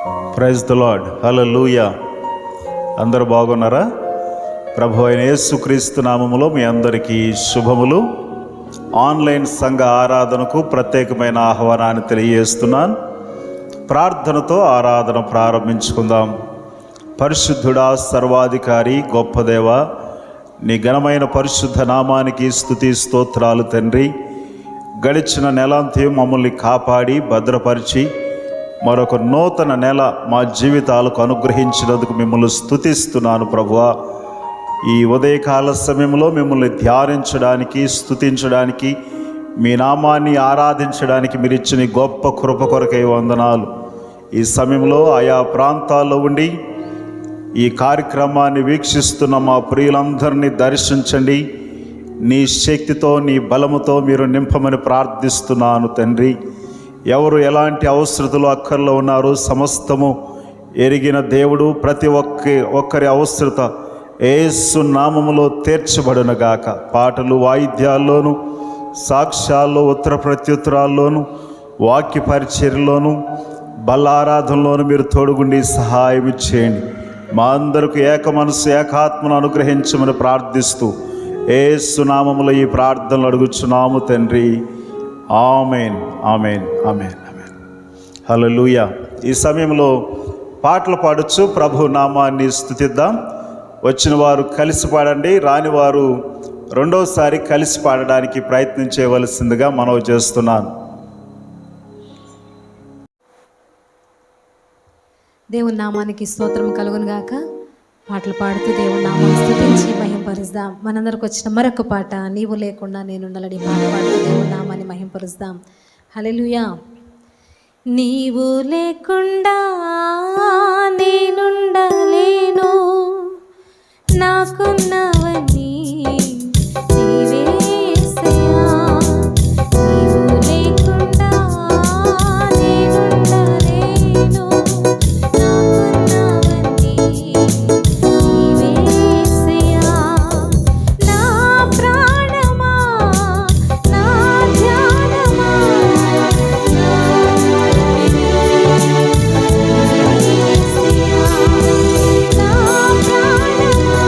Praise the lord. హల్లెలూయా. అందరూ బాగున్నారా? ప్రభు అయిన యేసుక్రీస్తు నామములో మీ అందరికీ శుభములు. ఆన్లైన్ సంఘ ఆరాధనకు ప్రత్యేకమైన ఆహ్వానాన్ని తెలియజేస్తున్నాను. ప్రార్థనతో ఆరాధన ప్రారంభించుకుందాం. పరిశుద్ధుడా, సర్వాధికారి, గొప్ప దేవ, నీ ఘనమైన పరిశుద్ధ నామానికి స్తుతి స్తోత్రాలు తండ్రి. గడిచిన నెలంతా మమ్మల్ని కాపాడి భద్రపరిచి మరొక నూతన నెల మా జీవితాలకు అనుగ్రహించినందుకు మిమ్మల్ని స్తుతిస్తున్నాను ప్రభువా. ఈ ఉదయకాల సమయంలో మిమ్మల్ని ధ్యానించడానికి, స్తుతించడానికి, మీ నామాన్ని ఆరాధించడానికి మీరు ఇచ్చిన గొప్ప కృప కొరకై వందనాలు. ఈ సమయంలో ఆయా ప్రాంతాల్లో ఉండి ఈ కార్యక్రమాన్ని వీక్షిస్తున్న మా ప్రియులందరినీ దర్శించండి. నీ శక్తితో, నీ బలముతో మీరు నింపమని ప్రార్థిస్తున్నాను తండ్రి. ఎవరు ఎలాంటి అవసరతలు అక్కర్లో ఉన్నారో సమస్తము ఎరిగిన దేవుడు. ప్రతి ఒక్కరి అవసరత యేసు నామములో తీర్చబడునుగాక. పాటలు, వాయిద్యాల్లోనూ, సాక్ష్యాల్లో, ఉత్తర ప్రత్యుత్తరాల్లోనూ, వాక్య పరిచర్యలోనూ, బల్లారాధనలోనూ మీరు తోడుగుండి సహాయం చేయండి. మా అందరికి ఏక మనసు, ఏకాత్మను అనుగ్రహించమని ప్రార్థిస్తూ యేసు నామములో ఈ ప్రార్థనలు అడుగుచున్నాము తండ్రి. ఆమేన్, ఆమేన్, ఆమేన్, ఆమేన్. హల్లెలూయా. ఈ సమయంలో పాటలు పాడొచ్చు. ప్రభు నామాన్ని స్తుతిద్దాం. వచ్చిన వారు కలిసి పాడండి, రాని వారు రెండోసారి కలిసి పాడడానికి ప్రయత్నం చేయవలసిందిగా మనవి చేస్తున్నాను. దేవుని నామానికి స్తోత్రం కలుగును గాక. పాటలు పాడుతూ దేవుని నామాన్ని స్తుతించి మహింపరుస్తాం. మనందరికి వచ్చిన మరొక పాట, నీవు లేకుండా నేనుండాలని పాట పాడుతూ దేవుని నామాన్ని మహింపరుస్తాం. హల్లెలూయా. నీవు లేకుండా నేనుండలేను, నాకున్నవన్నీ నీవే యేసయ్యా. నీవు లేకుండా నేనుండలేను, నాకున్నవన్నీ నీవే యేసయ్యా. నా ప్రాణమా, నా ధ్యానమా, నా యేసయ్యా. నా ప్రాణమా,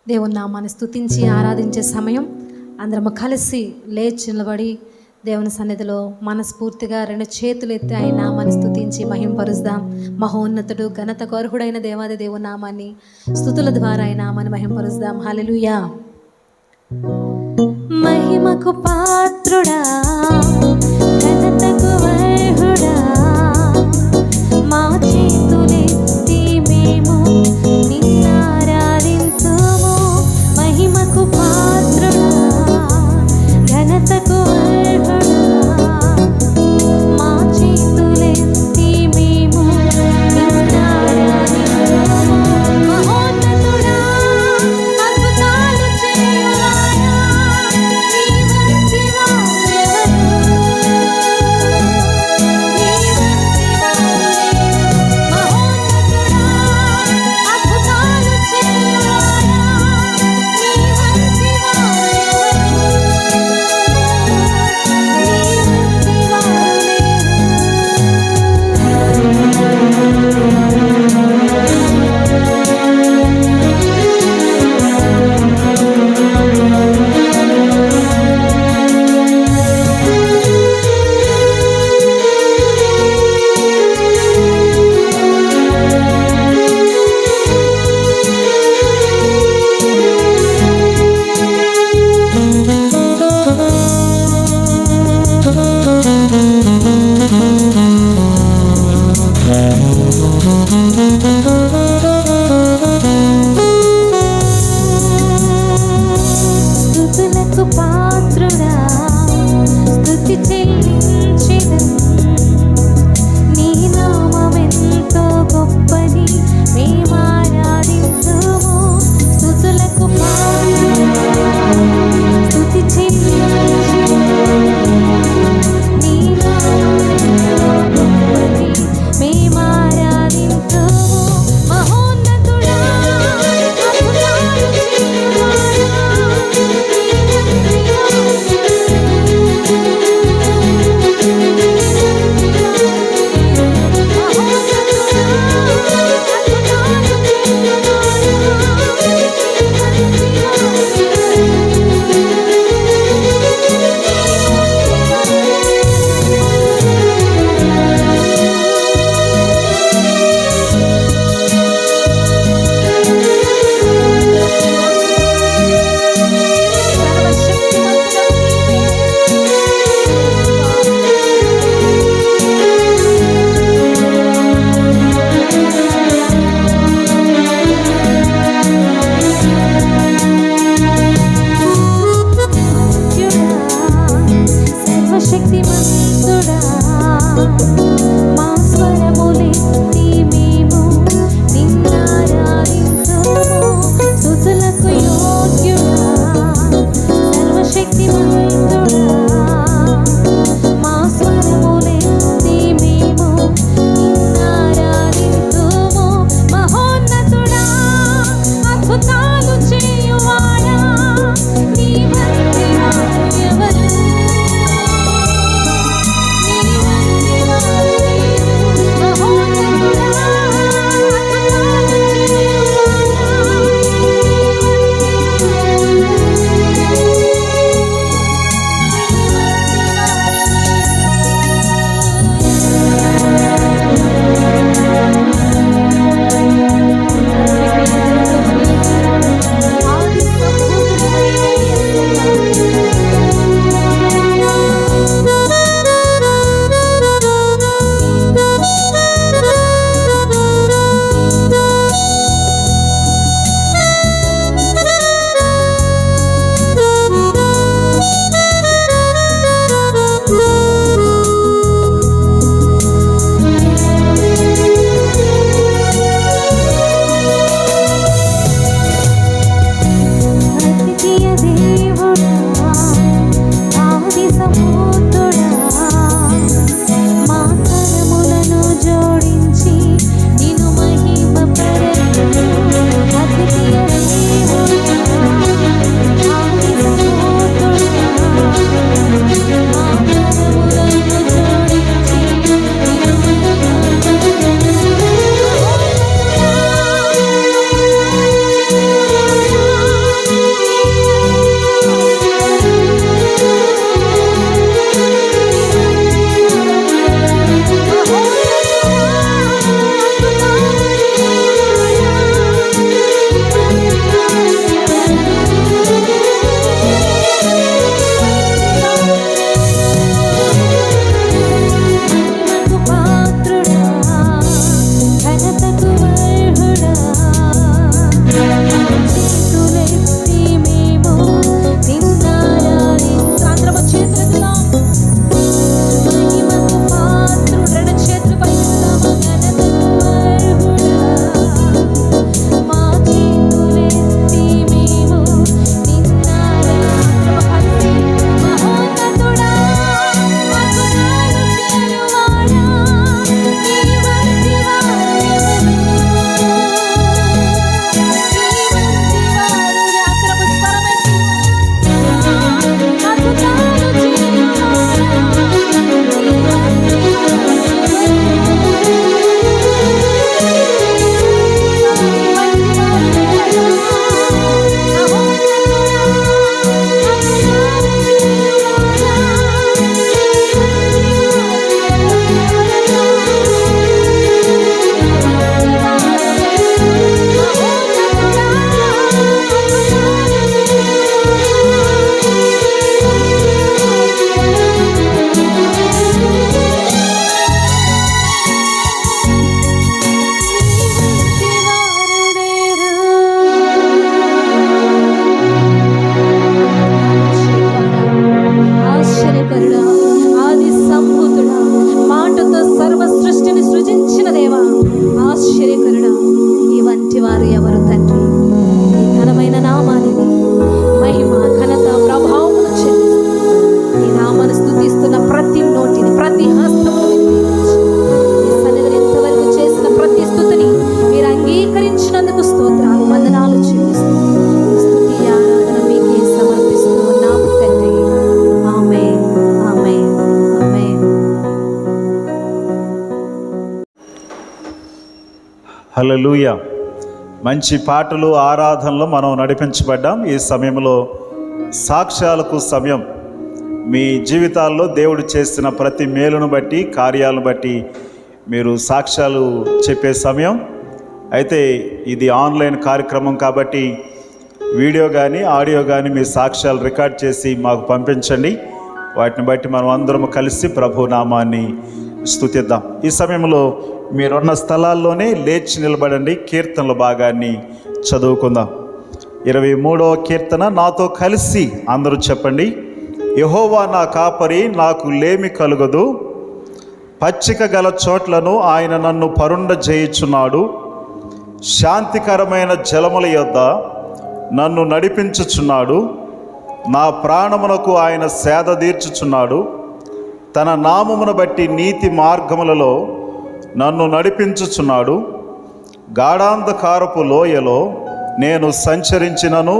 దేవుని నామాన్ని స్తుతించి ఆరాధించే సమయం. అందరము కలిసి లేచి నిలబడి దేవుని సన్నిధిలో మనస్ఫూర్తిగా 2 చేతులు ఎత్తి ఆయన నామాన్ని స్తుతించి మహింపరుద్దాం. మహోన్నతుడు ఘనతకు అర్హుడైన దేవాది దేవుని నామాన్ని స్తుతుల ద్వారా ఆయన నామాన్ని మహింపరుద్దాం. హల్లెలూయా. మహిమకు పాత్రుడా, ఘనతకు అర్హుడా, మా చేతులెత్తి మేము నిన్నారాధించుము. మహిమకు పాత్రుడా, ఘనతకు అర్హుడా, మా చేతులెత్తి మేము నిన్నారాధించుము. మహోన్నతుడా, అద్భుతాలు చేయువాడా, నీ వంటి వారెవరు? నీ వంటి వారెవరు? మహోన్నతుడా, అద్భుతాలు చేయువాడా, నీ వంటి వారెవరు? స్తుతులకు పాత్రుడా, స్తుతి చెల్లించెదం. నీ నామమెంతో గొప్పది, మేము ఆరాధించుము. స్తుతులకు పాత్రుడా, స్తుతి చెల్లించెదం. నీ నామమెంతో గొప్పది, మేము ఆరాధించుము. మహోన్నతుడా, అద్భుతాలు చేయువాడా, నీ వంటి వారెవరు? హల్లెలూయా. మంచి పాటలు ఆరాధనలో మనం నడిపించబడ్డాం. ఈ సమయంలో సాక్ష్యాలకు సమయం. మీ జీవితాల్లో దేవుడు చేసిన ప్రతి మేలును బట్టి, కార్యాలను బట్టి మీరు సాక్ష్యాలు చెప్పే సమయం. అయితే ఇది ఆన్లైన్ కార్యక్రమం కాబట్టి వీడియో కానీ ఆడియో కానీ మీ సాక్ష్యాలు రికార్డ్ చేసి మాకు పంపించండి. వాటిని బట్టి మనం అందరం కలిసి ప్రభు నామాన్ని స్తుతిద్దాం. ఈ సమయంలో మీరున్న స్థలాల్లోనే లేచి నిలబడండి. కీర్తనల భాగాన్ని చదువుకుందాం. 23వ కీర్తన నాతో కలిసి అందరూ చెప్పండి. యెహోవా నా కాపరి, నాకు లేమి కలుగదు. పచ్చిక గల చోట్లను ఆయన నన్ను పరుండజేయుచున్నాడు. శాంతికరమైన జలముల యొద్ద నన్ను నడిపించుచున్నాడు. నా ప్రాణమునకు ఆయన సేద తీర్చుచున్నాడు. తన నామమును బట్టి నీతి మార్గములలో నన్ను నడిపించుచున్నాడు. గాఢాంధకారపు లోయలో నేను సంచరించినను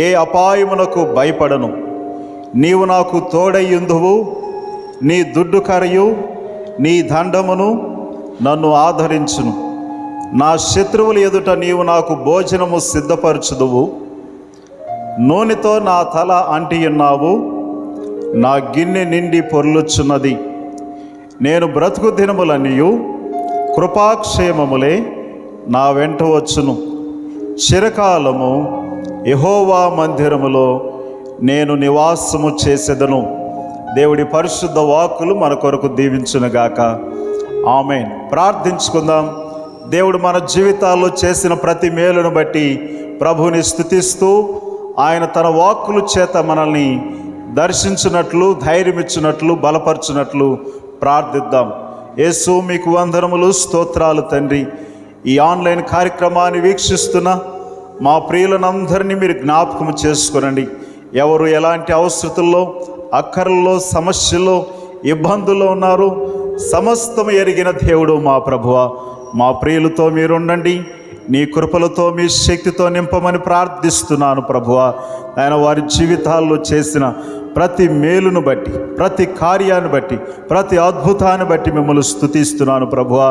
ఏ అపాయమునకు భయపడను. నీవు నాకు తోడయ్యుందువు. నీ దుడ్డు కరయు నీ దండమును నన్ను ఆదరించును. నా శత్రువుల ఎదుట నీవు నాకు భోజనము సిద్ధపరచుదువు. నూనెతో నా తల అంటియున్నావు. నా గిన్నె నిండి పొర్లుచున్నది. నేను బ్రతుకు దినములన్నీయు కృపాక్షేమములే నా వెంట వచ్చును. చిరకాలము యెహోవా మందిరములో నేను నివాసము చేసేదను. దేవుడి పరిశుద్ధ వాక్కులు మన కొరకు దీవించునుగాక. ఆమేన్. ప్రార్థించుకుందాం. దేవుడు మన జీవితాల్లో చేసిన ప్రతి మేలును బట్టి ప్రభువుని స్తుతిస్తూ ఆయన తన వాక్కుల చేత మనల్ని దర్శించినట్లు, ధైర్యం ఇచ్చినట్లు, బలపరచునట్లు ప్రార్థిద్దాం. యేసు మీకు వందనములు, స్తోత్రాలు తండ్రి. ఈ ఆన్లైన్ కార్యక్రమాన్ని వీక్షిస్తున్న మా ప్రియులనందరినీ మీరు జ్ఞాపకం చేసుకునండి. ఎవరు ఎలాంటి అవసరతల్లో, అక్కర్లలో, సమస్యల్లో, ఇబ్బందుల్లో ఉన్నారు, సమస్తం ఎరిగిన దేవుడు మా ప్రభువా. మా ప్రియులతో మీరుండండి. నీ కృపలతో, మీ శక్తితో నింపమని ప్రార్థిస్తున్నాను ప్రభువా. ఆయన వారి జీవితాల్లో చేసిన ప్రతి మేలును బట్టి, ప్రతి కార్యాన్ని బట్టి, ప్రతి అద్భుతాన్ని బట్టి మిమ్మల్ని స్తుతిస్తున్నాను ప్రభువా.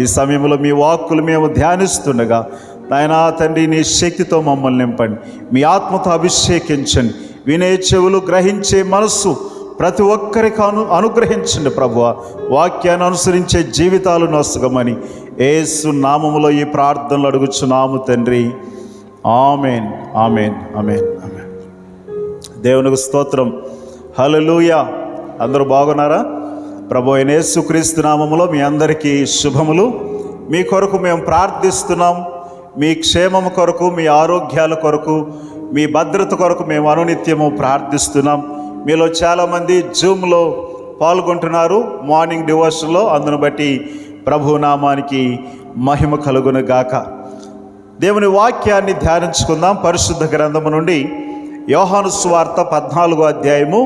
ఈ సమయంలో మీ వాక్కులు మేము ధ్యానిస్తుండగా నాయనా తండ్రి, నీ శక్తితో మమ్మల్ని నింపండి. మీ ఆత్మతో అభిషేకించండి. వినే చెవులు, గ్రహించే మనస్సు ప్రతి ఒక్కరికి అనుగ్రహించండి ప్రభువా. వాక్యాన్ని అనుసరించే జీవితాలు నొసగమని యేసు నామములో ఈ ప్రార్థనలు అడుగుచున్నాము తండ్రి. ఆమేన్, ఆమేన్, ఆమేన్, ఆమేన్. దేవునికి స్తోత్రం. హల్లెలూయా. అందరూ బాగున్నారా? ప్రభు అయిన యేసుక్రీస్తు నామములో మీ అందరికీ శుభములు. మీ కొరకు మేము ప్రార్థిస్తున్నాం. మీ క్షేమము కొరకు, మీ ఆరోగ్యాల కొరకు, మీ భద్రత కొరకు మేము అనునిత్యము ప్రార్థిస్తున్నాం. మీలో చాలామంది జూమ్లో పాల్గొంటున్నారు మార్నింగ్ డివోషన్లో. అందును బట్టి ప్రభు నామానికి మహిమ కలుగును గాక. దేవుని వాక్యాన్ని ధ్యానించుకుందాం. పరిశుద్ధ గ్రంథము నుండి యోహాను సువార్త 14వ అధ్యాయము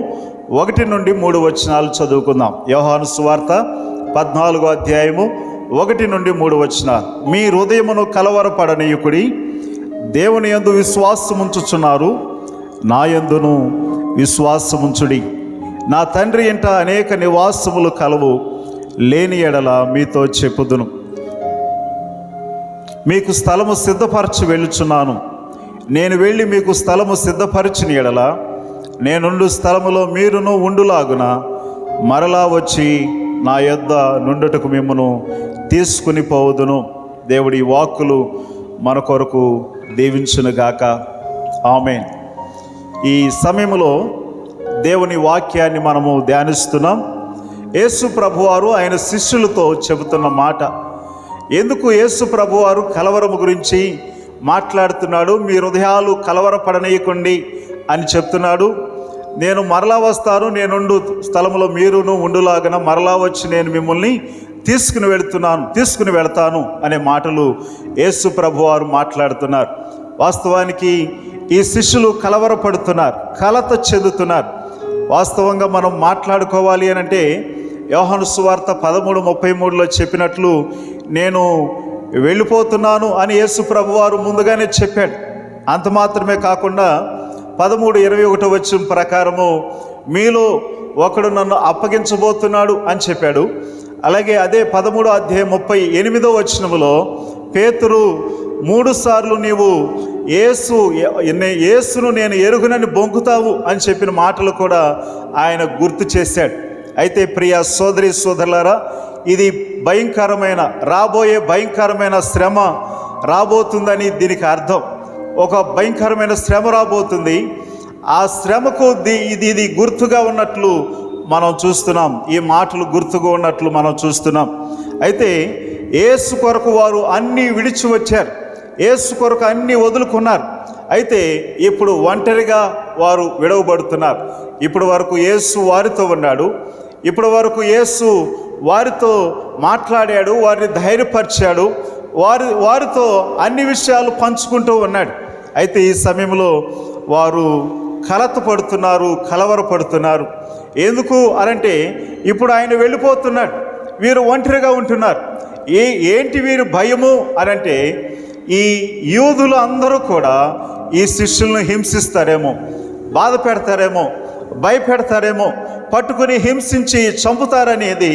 1 నుండి 3 వచనాలు చదువుకుందాం. యోహాను సువార్త 14వ అధ్యాయము 1 నుండి 3 వచనాలు. మీ హృదయమును కలవరపడనీయుకుడి. దేవుని యందు విశ్వాసముంచుచున్నారు, నా యందును విశ్వాసముంచుడి. నా తండ్రి ఇంట అనేక నివాసములు కలవు. లేని ఎడల మీతో చెప్పుదును. మీకు స్థలము సిద్ధపరచి వెళ్ళుచున్నాను. నేను వెళ్ళి మీకు స్థలము సిద్ధపరిచిన ఎడల నేనుండు స్థలములో మీరును ఉండులాగున మరలా వచ్చి నా యొద్ద నుండుటకు మిమ్మును తీసుకుని పోవుదును. దేవుడి వాక్కులు మన కొరకు దీవించునుగాక. ఆమేన్. ఈ సమయంలో దేవుని వాక్యాన్ని మనము ధ్యానిస్తున్నాం. యేసు ప్రభువారు ఆయన శిష్యులతో చెబుతున్న మాట. ఎందుకు యేసు ప్రభువారు కలవరము గురించి మాట్లాడుతున్నాడు? మీ హృదయాలు కలవరపడనీయకండి అని చెప్తున్నాడు. నేను మరలా వస్తాను, నేనుండు స్థలంలో మీరును ఉండులాగన మరలా వచ్చి నేను మిమ్మల్ని తీసుకుని వెళ్తాను అనే మాటలు యేసు ప్రభువారు మాట్లాడుతున్నారు. వాస్తవానికి ఈ శిష్యులు కలవరపడుతున్నారు, కలత చెందుతున్నారు. వాస్తవంగా మనం మాట్లాడుకోవాలి అని అంటే యోహాను సువార్త 13:33లో చెప్పినట్లు నేను వెళ్ళిపోతున్నాను అని యేసు ప్రభువారు ముందుగానే చెప్పాడు. అంత మాత్రమే కాకుండా 13:21 వచనం ప్రకారము మీలో ఒకడు నన్ను అప్పగించబోతున్నాడు అని చెప్పాడు. అలాగే అదే 13వ అధ్యాయం 38వ వచనములో పేతురు 3 సార్లు నీవు యేసును నేను ఎరుగునని బొంకుతావు అని చెప్పిన మాటలు కూడా ఆయన గుర్తు చేశాడు. అయితే ప్రియ సోదరి సోదరులారా, ఇది రాబోయే భయంకరమైన శ్రమ రాబోతుందని దీనికి అర్థం. ఒక భయంకరమైన శ్రమ రాబోతుంది. ఆ శ్రమకు ఇది గుర్తుగా ఉన్నట్లు మనం చూస్తున్నాం. ఈ మాటలు గుర్తుగా ఉన్నట్లు మనం చూస్తున్నాం. అయితే యేసు కొరకు వారు అన్నీ విడిచి వచ్చారు, యేసు కొరకు అన్నీ వదులుకున్నారు. అయితే ఇప్పుడు ఒంటరిగా వారు విడవబడుతున్నారు. ఇప్పుడు వరకు యేసు వారితో ఉన్నాడు, ఇప్పుడు వరకు యేసు వారితో మాట్లాడాడు, వారిని ధైర్యపరిచాడు, వారితో అన్ని విషయాలు పంచుకుంటూ ఉన్నాడు. అయితే ఈ సమయంలో వారు కలవరపడుతున్నారు. ఎందుకు అనంటే ఇప్పుడు ఆయన వెళ్ళిపోతున్నాడు, వీరు ఒంటరిగా ఉంటున్నారు. ఏంటి వీరు భయము అనంటే ఈ యూదులు అందరూ కూడా ఈ శిష్యులను హింసిస్తారేమో, బాధ పెడతారేమో, భయపెడతారేమో, పట్టుకుని హింసించి చంపుతారనేది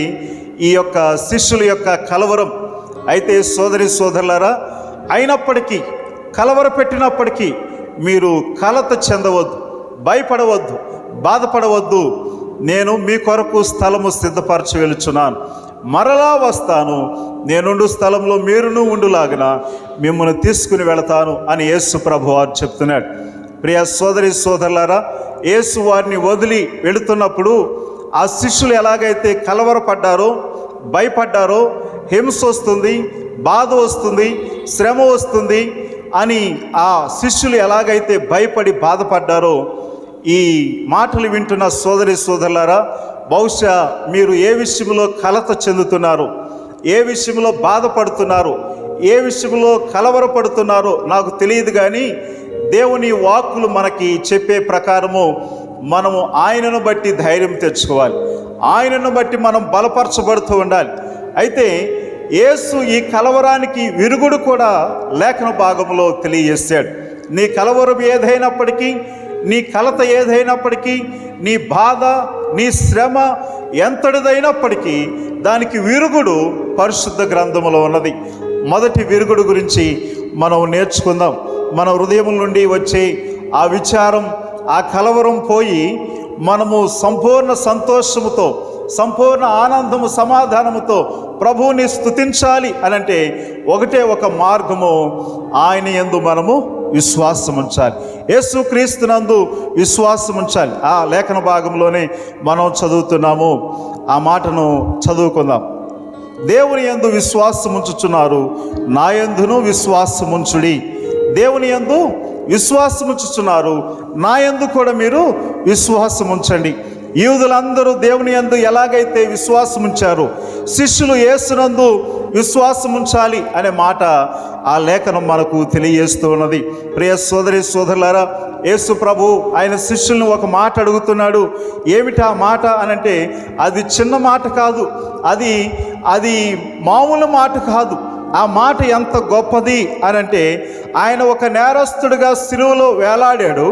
ఈ యొక్క శిష్యుల యొక్క కలవరం. అయితే సోదరి సోదరులారా, అయినప్పటికీ కలవరపెట్టినప్పటికీ మీరు కలత చెందవద్దు, భయపడవద్దు, బాధపడవద్దు. నేను మీ కొరకు స్థలము సిద్ధపరచి వెళుచున్నాను, మరలా వస్తాను, నేనుండు స్థలంలో మీరును ఉండులాగిన మిమ్మల్ని తీసుకుని వెళతాను అని యేసు ప్రభువారు చెప్తున్నాడు. ప్రియ సోదరి సోదరులారా, యేసు వారిని వదిలి వెళుతున్నప్పుడు ఆ శిష్యులు ఎలాగైతే కలవరపడ్డారో, భయపడ్డారో, హింస వస్తుంది, బాధ వస్తుంది, శ్రమ వస్తుంది అని ఆ శిష్యులు ఎలాగైతే భయపడి బాధపడ్డారో, ఈ మాటలు వింటున్న సోదరి సోదరులారా, బహుశా మీరు ఏ విషయంలో కలత చెందుతున్నారో, ఏ విషయంలో బాధపడుతున్నారో, ఏ విషయంలో కలవరపడుతున్నారో నాకు తెలియదు. కానీ దేవుని వాక్కులు మనకి చెప్పే ప్రకారము మనము ఆయనను బట్టి ధైర్యం తెచ్చుకోవాలి, ఆయనను బట్టి మనం బలపరచబడుతూ ఉండాలి. అయితే యేసు ఈ కలవరానికి విరుగుడు కూడా లేఖన భాగంలో తెలియజేశాడు. నీ కలవరం ఏదైనప్పటికీ, నీ కలత ఏదైనప్పటికీ, నీ బాధ, నీ శ్రమ ఎంతటిదైనప్పటికీ దానికి విరుగుడు పరిశుద్ధ గ్రంథములో ఉన్నది. మొదటి విరుగుడు గురించి మనం నేర్చుకుందాం. మన హృదయం నుండి వచ్చే ఆ విచారం, ఆ కలవరం పోయి మనము సంపూర్ణ సంతోషముతో, సంపూర్ణ ఆనందము, సమాధానముతో ప్రభువుని స్తుతించాలి అనంటే ఒకటే ఒక మార్గము, ఆయన యందు మనము విశ్వాసం ఉంచాలి, యేసుక్రీస్తునందు విశ్వాసం ఉంచాలి. ఆ లేఖన భాగంలోనే మనం చదువుతున్నాము. ఆ మాటను చదువుకుందాం. దేవుని యందు విశ్వాసం ఉంచుచున్నారు, నా యందును విశ్వాసం ఉంచుడి. దేవుని యందు విశ్వాసం ఉంచుచున్నారు, నా యందు కూడా మీరు విశ్వాసం ఉంచండి. యూదులందరూ దేవుని యందు ఎలాగైతే విశ్వాసం ఉంచారో, శిష్యులు యేసునందు విశ్వాసం ఉంచాలి అనే మాట ఆ లేఖనం మనకు తెలియజేస్తూ ఉన్నది. ప్రియ సోదరి సోదరులారా, యేసు ప్రభు ఆయన శిష్యులను ఒక మాట అడుగుతున్నాడు. ఏమిటా మాట అనంటే అది చిన్న మాట కాదు, అది మామూలు మాట కాదు. ఆ మాట ఎంత గొప్పది అనంటే ఆయన ఒక నేరస్తుడిగా సిలువలో వేలాడాడు.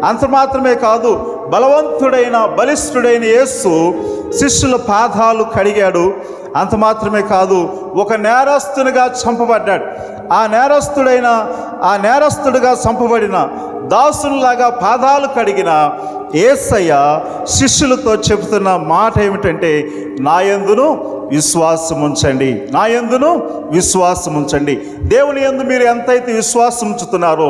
అంత మాత్రమే కాదు, బలవంతుడైన బలిష్ఠుడైన యేసు శిష్యుల పాదాలు కడిగాడు. అంత మాత్రమే కాదు, ఒక నేరస్తునిగా చంపబడ్డాడు. ఆ నేరస్తుడిగా చంపబడిన దాసునిలాగా పాదాలు కడిగిన యేసయ్య శిష్యులతో చెబుతున్న మాట ఏమిటంటే, నా యందును విశ్వాసం ఉంచండి, నా యందును విశ్వాసం ఉంచండి. దేవుని యందు మీరు ఎంతైతే విశ్వాసం ఉంచుతున్నారో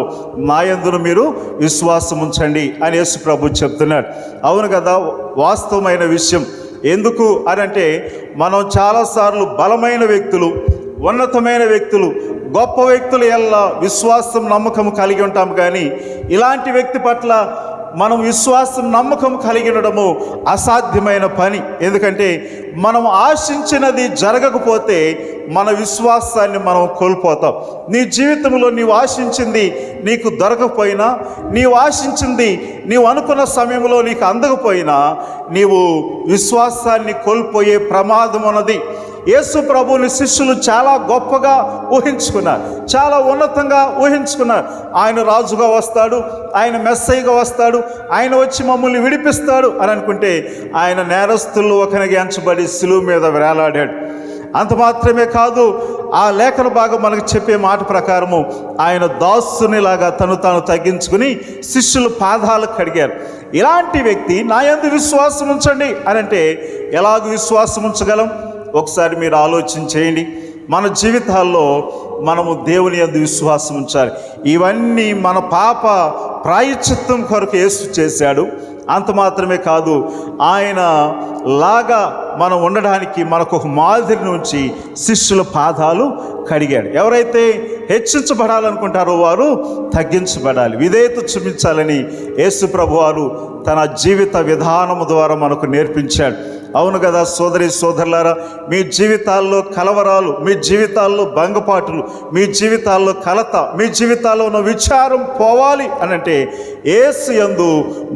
నా యందును మీరు విశ్వాసం ఉంచండి అని యేసు ప్రభు చెప్తున్నాడు. అవును కదా, వాస్తవమైన విషయం. ఎందుకు అనంటే మనం చాలాసార్లు బలమైన వ్యక్తులు, ఉన్నతమైన వ్యక్తులు, గొప్ప వ్యక్తులు ఎల్లా విశ్వాసం, నమ్మకం కలిగి ఉంటాం. కానీ ఇలాంటి వ్యక్తి పట్ల మనం విశ్వాసం, నమ్మకం కలిగి ఉండడము అసాధ్యమైన పని. ఎందుకంటే మనం ఆశించినది జరగకపోతే మన విశ్వాసాన్ని మనం కోల్పోతాం. నీ జీవితంలో నీవు ఆశించింది నీకు దొరకకపోయినా, నీవు ఆశించింది నీవు అనుకున్న సమయంలో నీకు అందకపోయినా నీవు విశ్వాసాన్ని కోల్పోయే ప్రమాదం ఉన్నది. యేసు ప్రభువుని శిష్యులు చాలా గొప్పగా ఊహించుకున్నారు, చాలా ఉన్నతంగా ఊహించుకున్నారు. ఆయన రాజుగా వస్తాడు, ఆయన మెస్సయ్యగా వస్తాడు, ఆయన వచ్చి మమ్మల్ని విడిపిస్తాడు అని అనుకుంటే ఆయన నేరస్తుల్లో ఒకనిగా ఎంచబడి సిలువ మీద వేలాడాడు. అంత మాత్రమే కాదు, ఆ లేఖన భాగం మనకు చెప్పే మాట ప్రకారము ఆయన దాసునిలాగా తను తాను తగ్గించుకుని శిష్యుల పాదాలు కడిగారు. ఇలాంటి వ్యక్తి నా యందు విశ్వాసం ఉంచండి అని అంటే ఎలాగ విశ్వాసం ఉంచగలం? ఒకసారి మీరు ఆలోచన చేయండి. మన జీవితాల్లో మనము దేవుని యందు విశ్వాసం ఉంచాలి. ఇవన్నీ మన పాప ప్రాయశ్చిత్తం కొరకు యేసు చేశాడు. అంత మాత్రమే కాదు, ఆయన లాగా మనం ఉండడానికి మనకు ఒక మాదిరిని ఉంచి శిష్యుల పాదాలు కడిగాడు. ఎవరైతే హెచ్చించబడాలనుకుంటారో వారు తగ్గించబడాలి, విధేయత చూపించాలని యేసు ప్రభువారు తన జీవిత విధానము ద్వారా మనకు నేర్పించాడు. అవును కదా సోదరి సోదరులారా, మీ జీవితాల్లో కలవరాలు, మీ జీవితాల్లో భంగపాటులు, మీ జీవితాల్లో కలత, మీ జీవితాల్లో ఉన్న విచారం పోవాలి అనంటే యేసు యందు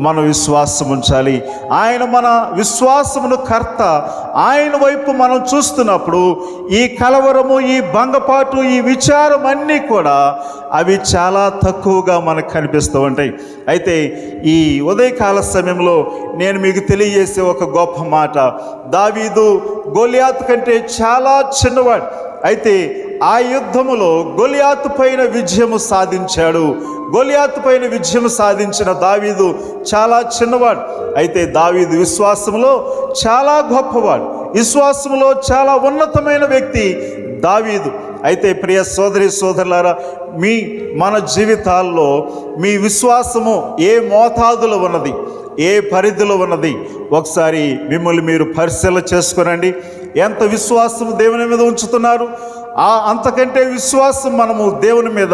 మన విశ్వాసం ఉంచాలి. ఆయన మన విశ్వాసమును కర్త. ఆయన వైపు మనం చూస్తున్నప్పుడు ఈ కలవరము, ఈ భంగపాటు, ఈ విచారం అన్నీ కూడా అవి చాలా తక్కువగా మనకు కనిపిస్తూ ఉంటాయి. అయితే ఈ ఉదయకాల సమయంలో నేను మీకు తెలియజేసే ఒక గొప్ప మాట, దావీదు గొలియాతు కంటే చాలా చిన్నవాడు. అయితే ఆ యుద్ధములో గొలియాతు పైన విజయము సాధించాడు. గొలియాతు పైన విజయం సాధించిన దావీదు చాలా చిన్నవాడు. అయితే దావీదు విశ్వాసములో చాలా గొప్పవాడు, విశ్వాసములో చాలా ఉన్నతమైన వ్యక్తి దావీదు. అయితే ప్రియ సోదరి సోదరులారా, మన జీవితాల్లో మీ విశ్వాసము ఏ మోతాదులో ఉన్నది, ఏ పరిధిలో ఉన్నది, ఒకసారి మిమ్మల్ని మీరు పరిశీలన చేసుకునండి. ఎంత విశ్వాసం దేవుని మీద ఉంచుతున్నారు? అంతకంటే విశ్వాసం మనము దేవుని మీద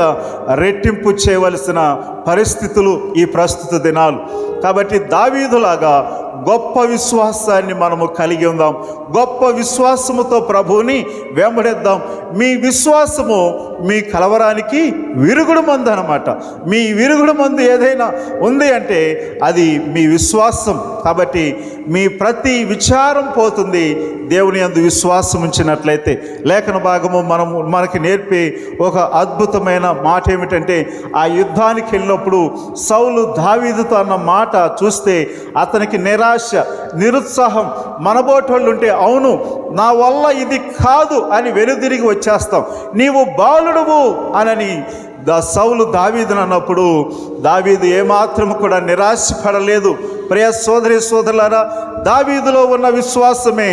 రెట్టింపు చేయవలసిన పరిస్థితులు ఈ ప్రస్తుత దినాలు. కాబట్టి దావీదులాగా గొప్ప విశ్వాసాన్ని మనము కలిగి ఉందాం. గొప్ప విశ్వాసముతో ప్రభువుని వెంబడిద్దాం. మీ విశ్వాసము మీ కలవరానికి విరుగుడు మందు అన్నమాట. మీ విరుగుడు మందు ఏదైనా ఉంది అంటే అది మీ విశ్వాసం. కాబట్టి మీ ప్రతి విచారం పోతుంది దేవుని యందు విశ్వాసం ఉంచినట్లయితే. లేఖన భాగము మనకి నేర్పే ఒక అద్భుతమైన మాట ఏమిటంటే, ఆ యుద్ధానికి వెళ్ళినప్పుడు సౌలు దావీదుతో అన్న మాట చూస్తే అతనికి నిరాశ, నిరుత్సాహం. మనబోటోళ్ళు ఉంటే అవును నా వల్ల ఇది కాదు అని వెనుదిరిగి వచ్చేస్తాం, నీవు బాలుడువు అనని సౌలు దావీదును అన్నప్పుడు దావీదు ఏమాత్రము కూడా నిరాశపడలేదు. ప్రియ సోదరి సోదరులారా, దావీదులో ఉన్న విశ్వాసమే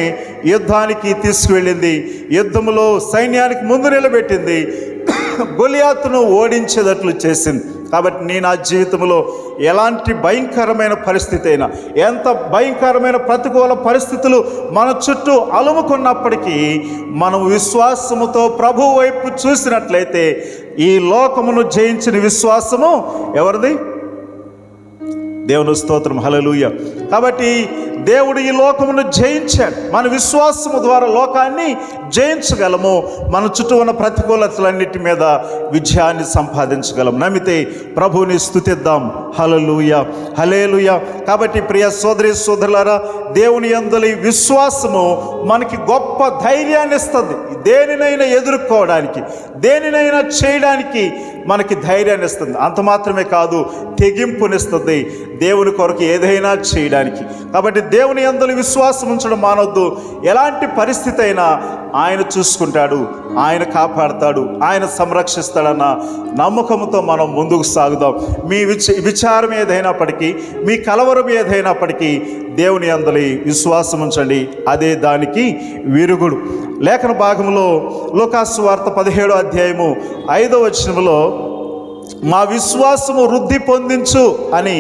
యుద్ధానికి తీసుకువెళ్ళింది, యుద్ధములో సైన్యానికి ముందు నిలబెట్టింది, గొలియాతును ఓడించేటట్లు చేసింది. కాబట్టి నేను నా జీవితంలో ఎలాంటి భయంకరమైన పరిస్థితి అయినా, ఎంత భయంకరమైన ప్రతికూల పరిస్థితులు మన చుట్టూ అలుముకున్నప్పటికీ మనం విశ్వాసముతో ప్రభు వైపు చూసినట్లయితే ఈ లోకమును జయించిన విశ్వాసము ఎవరిది? దేవుని స్తోత్రం, హల్లెలూయా. కాబట్టి దేవుడు ఈ లోకమును జయించాడు. మన విశ్వాసము ద్వారా లోకాన్ని జయించగలము. మన చుట్టూ ఉన్న ప్రతికూలతలన్నిటి మీద విజయాన్ని సంపాదించగలము. నమ్మితే ప్రభువుని స్తుతిద్దాం. హల్లెలూయా, హల్లెలూయా. కాబట్టి ప్రియ సోదరి సోదరులారా, దేవుని యందలి విశ్వాసము మనకి గొప్ప ధైర్యాన్ని ఇస్తుంది. దేనినైనా ఎదుర్కోవడానికి, దేనినైనా చేయడానికి మనకి ధైర్యాన్ని ఇస్తుంది. అంత మాత్రమే కాదు, తెగింపునిస్తుంది దేవుని కొరకు ఏదైనా చేయడానికి. కాబట్టి దేవుని యందలి విశ్వాసం ఉంచడం మానొద్దు. ఎలాంటి పరిస్థితి అయినా ఆయన చూసుకుంటాడు, ఆయన కాపాడతాడు, ఆయన సంరక్షిస్తాడన్న నమ్మకంతో మనం ముందుకు సాగుదాం. మీ విచారం ఏదైనప్పటికీ, మీ కలవరం ఏదైనప్పటికీ దేవుని యందలి విశ్వాసం ఉంచండి, అదే దానికి విరుగుడు. లేఖన భాగంలో లూకాసు వార్త 17వ అధ్యాయము 5వ వచనములో మా విశ్వాసము వృద్ధి పొందించు అని